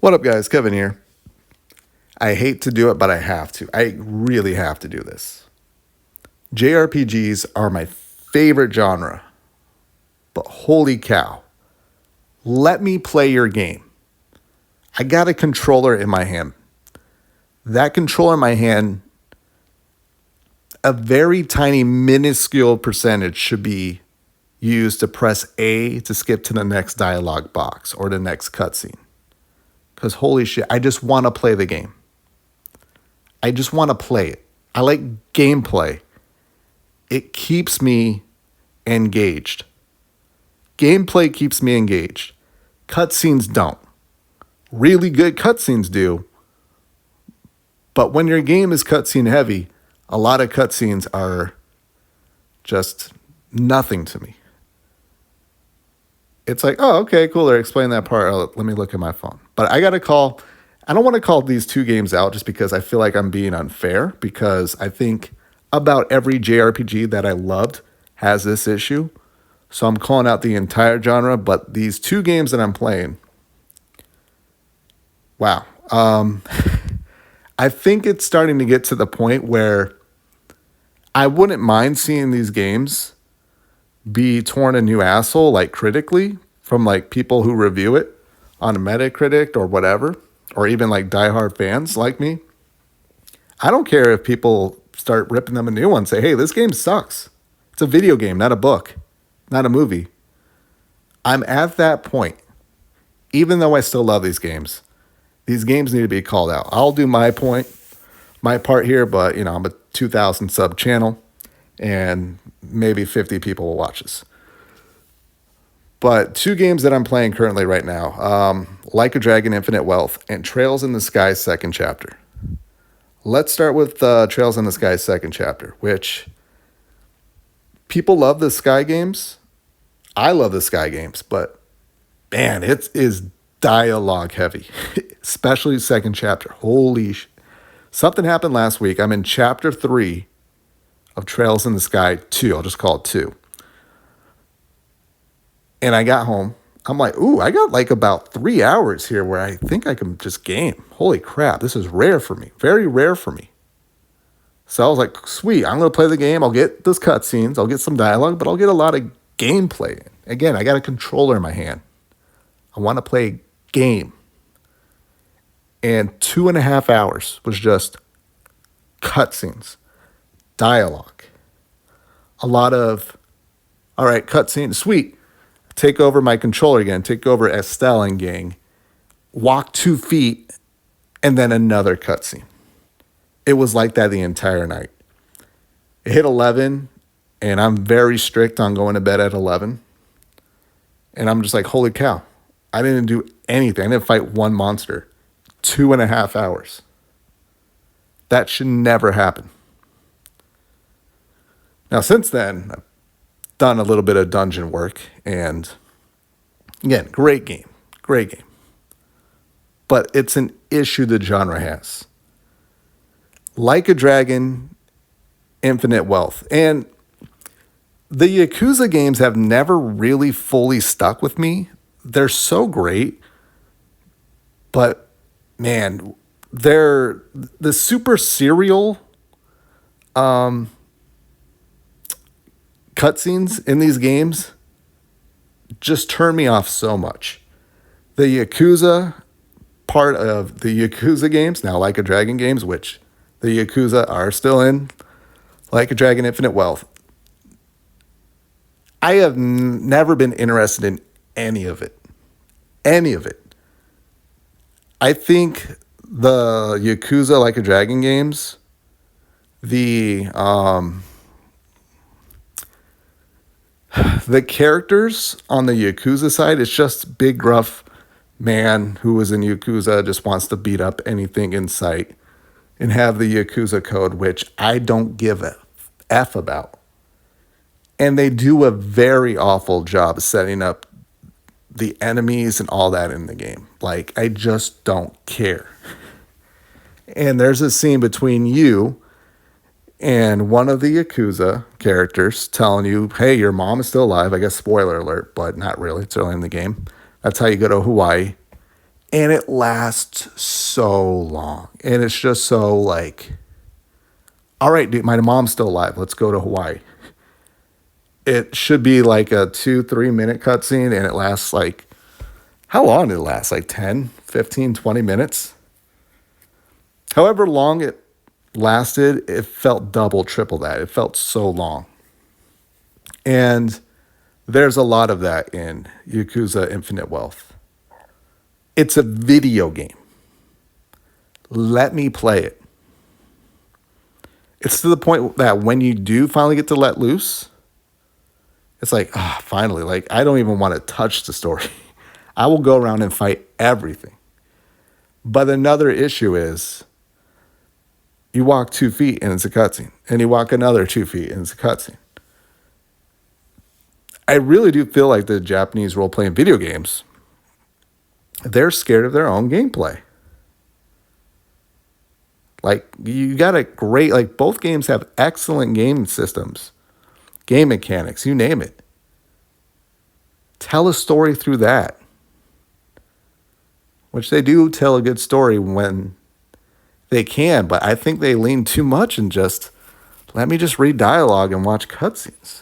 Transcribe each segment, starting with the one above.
What up, guys? Kevin here. I hate to do it, but I have to. I really have to do this. JRPGs are my favorite genre, but holy cow, let me play your game. I got a controller in my hand. That controller in my hand, a very tiny, minuscule percentage should be used to press A to skip to the next dialogue box or the next cutscene. Because holy shit, I just want to play the game. I just want to play it. I like gameplay. It keeps me engaged. Gameplay keeps me engaged. Cutscenes don't. Really good cutscenes do. But when your game is cutscene heavy, a lot of cutscenes are just nothing to me. It's like, oh, okay, cool. They're explaining that part. Oh, let me look at my phone. But I don't want to call these two games out just because I feel like I'm being unfair, because I think about every JRPG that I loved has this issue. So I'm calling out the entire genre, but these two games that I'm playing, wow. I think it's starting to get to the point where I wouldn't mind seeing these games be torn a new asshole, like critically, from like people who review it on a Metacritic or whatever, or even like diehard fans like me. I don't care if people start ripping them a new one, say, hey, this game sucks. It's a video game, not a book, not a movie. I'm at that point, even though I still love these games. These games need to be called out. I'll do my part here, but I'm a 2,000 sub channel and maybe 50 people will watch this. But two games that I'm playing currently right now, Like a Dragon Infinite Wealth and Trails in the Sky second chapter. Let's start with Trails in the Sky second chapter, which people love the Sky games. I love the Sky games, but man, it is dialogue heavy, especially second chapter. Holy something happened last week. I'm in chapter 3 of Trails in the Sky 2. I'll just call it 2. And I got home. I'm like, ooh, I got like about 3 hours here where I think I can just game. Holy crap, this is rare for me. Very rare for me. So I was like, sweet, I'm going to play the game. I'll get those cutscenes. I'll get some dialogue, but I'll get a lot of gameplay. Again, I got a controller in my hand. I want to play a game. And 2.5 hours was just cutscenes, dialogue. A lot of, all right, cutscene, sweet. Take over my controller again, take over Estelle and gang, walk 2 feet, and then another cutscene. It was like that the entire night. It hit 11, and I'm very strict on going to bed at 11. And I'm just like, holy cow, I didn't do anything. I didn't fight one monster. 2.5 hours. That should never happen. Now, since then, I've done a little bit of dungeon work, and again, great game. But it's an issue the genre has. Like a Dragon, Infinite Wealth. And the Yakuza games have never really fully stuck with me. They're so great, but man, they're the super serial cutscenes in these games just turn me off so much. The Yakuza part of the Yakuza games, now Like a Dragon games, which the Yakuza are still in, Like a Dragon Infinite Wealth, I have never been interested in any of it. I think the Yakuza Like a Dragon games, the characters on the Yakuza side, it's just big, gruff man who is in Yakuza, just wants to beat up anything in sight and have the Yakuza code, which I don't give a F about. And they do a very awful job setting up the enemies and all that in the game. Like, I just don't care. And there's a scene between you and one of the Yakuza characters telling you, hey, your mom is still alive. I guess spoiler alert, but not really. It's early in the game. That's how you go to Hawaii. And it lasts so long. And it's just so like, all right, dude, my mom's still alive. Let's go to Hawaii. It should be like a 2-3 minute cutscene, and it lasts like, how long did it last? Like 10, 15, 20 minutes? However long it lasted, it felt double, triple that. It felt so long. And there's a lot of that in Yakuza Infinite Wealth. It's a video game. Let me play it. It's to the point that when you do finally get to let loose, it's like, finally, like, I don't even want to touch the story. I will go around and fight everything. But another issue is you walk 2 feet and it's a cutscene. And you walk another 2 feet and it's a cutscene. I really do feel like the Japanese role-playing video games, they're scared of their own gameplay. Like, you got a great, like, both games have excellent game systems, game mechanics, you name it. Tell a story through that. Which they do tell a good story when they can, but I think they lean too much and just, let me just read dialogue and watch cutscenes.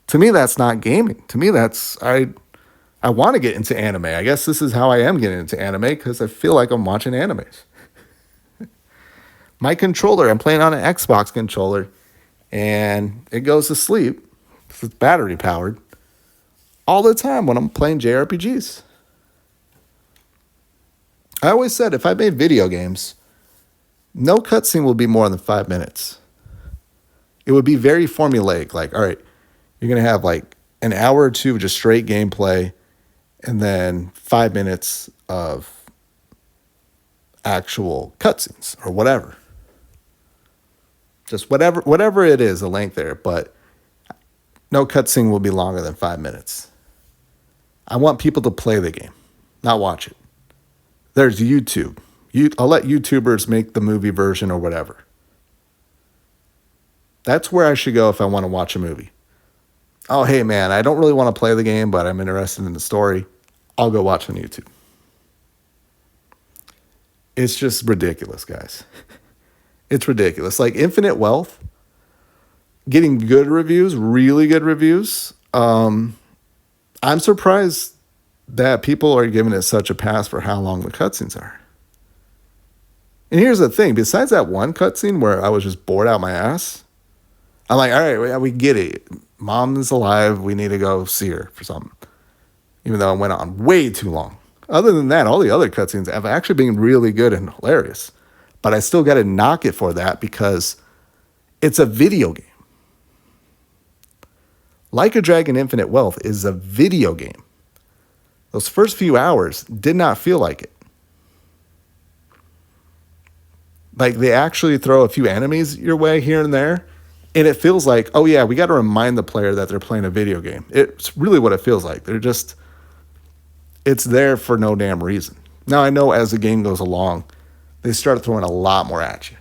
To me, that's not gaming. To me, that's, I want to get into anime. I guess this is how I am getting into anime, because I feel like I'm watching animes. My controller, I'm playing on an Xbox controller, and it goes to sleep, because it's battery powered, all the time when I'm playing JRPGs. I always said if I made video games, no cutscene will be more than 5 minutes. It would be very formulaic. Like, all right, you're going to have like an hour or two of just straight gameplay and then 5 minutes of actual cutscenes or whatever. Just whatever it is, the length there. But no cutscene will be longer than 5 minutes. I want people to play the game, not watch it. There's YouTube. I'll let YouTubers make the movie version or whatever. That's where I should go if I want to watch a movie. Oh, hey, man, I don't really want to play the game, but I'm interested in the story. I'll go watch on YouTube. It's just ridiculous, guys. It's ridiculous. Like Infinite Wealth, getting good reviews, really good reviews. I'm surprised that people are giving it such a pass for how long the cutscenes are. And here's the thing. Besides that one cutscene where I was just bored out my ass, I'm like, all right, we get it. Mom is alive. We need to go see her for something. Even though it went on way too long. Other than that, all the other cutscenes have actually been really good and hilarious. But I still got to knock it for that because it's a video game. Like a Dragon Infinite Wealth is a video game. Those first few hours did not feel like it. Like they actually throw a few enemies your way here and there. And it feels like, oh yeah, we got to remind the player that they're playing a video game. It's really what it feels like. It's there for no damn reason. Now I know as the game goes along, they start throwing a lot more at you.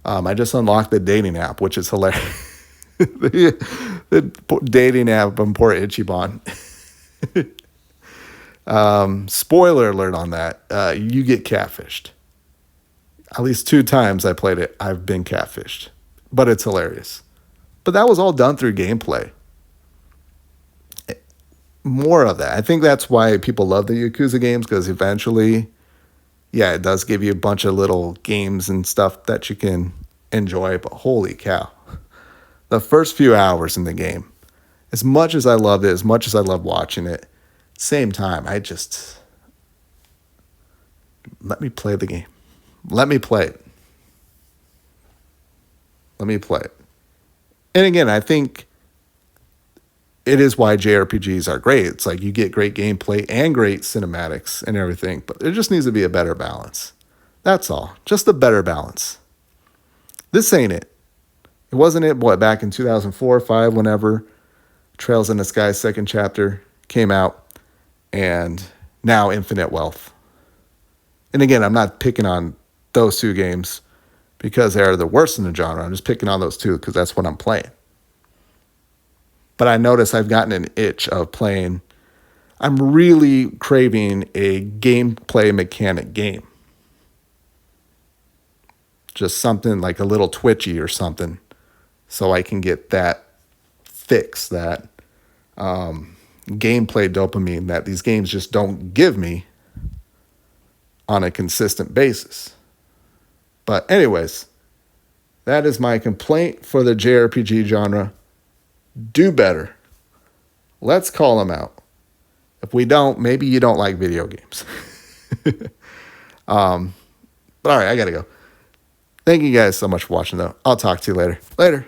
I just unlocked the dating app, which is hilarious. the dating app on poor Ichiban. Spoiler alert on that. You get catfished. At least 2 times I played it, I've been catfished. But it's hilarious. But that was all done through gameplay. More of that. I think that's why people love the Yakuza games, because eventually, yeah, it does give you a bunch of little games and stuff that you can enjoy. But holy cow. The first few hours in the game, as much as I loved it, as much as I love watching it, same time, let me play the game. Let me play it. Let me play it. And again, I think it is why JRPGs are great. It's like you get great gameplay and great cinematics and everything, but there just needs to be a better balance. That's all. Just a better balance. This ain't it. It wasn't it, back in 2004 or 5, whenever Trails in the Sky second chapter came out, and now Infinite Wealth. And again, I'm not picking on those 2 games because they're the worst in the genre. I'm just picking on those 2 because that's what I'm playing. But I notice I've gotten an itch of playing I'm really craving a gameplay mechanic game. Just something like a little twitchy or something, so I can get that fix, that gameplay dopamine that these games just don't give me on a consistent basis. But anyways, that is my complaint for the JRPG genre. Do better. Let's call them out. If we don't, maybe you don't like video games. But all right, I gotta go. Thank you guys so much for watching, though. I'll talk to you later. Later.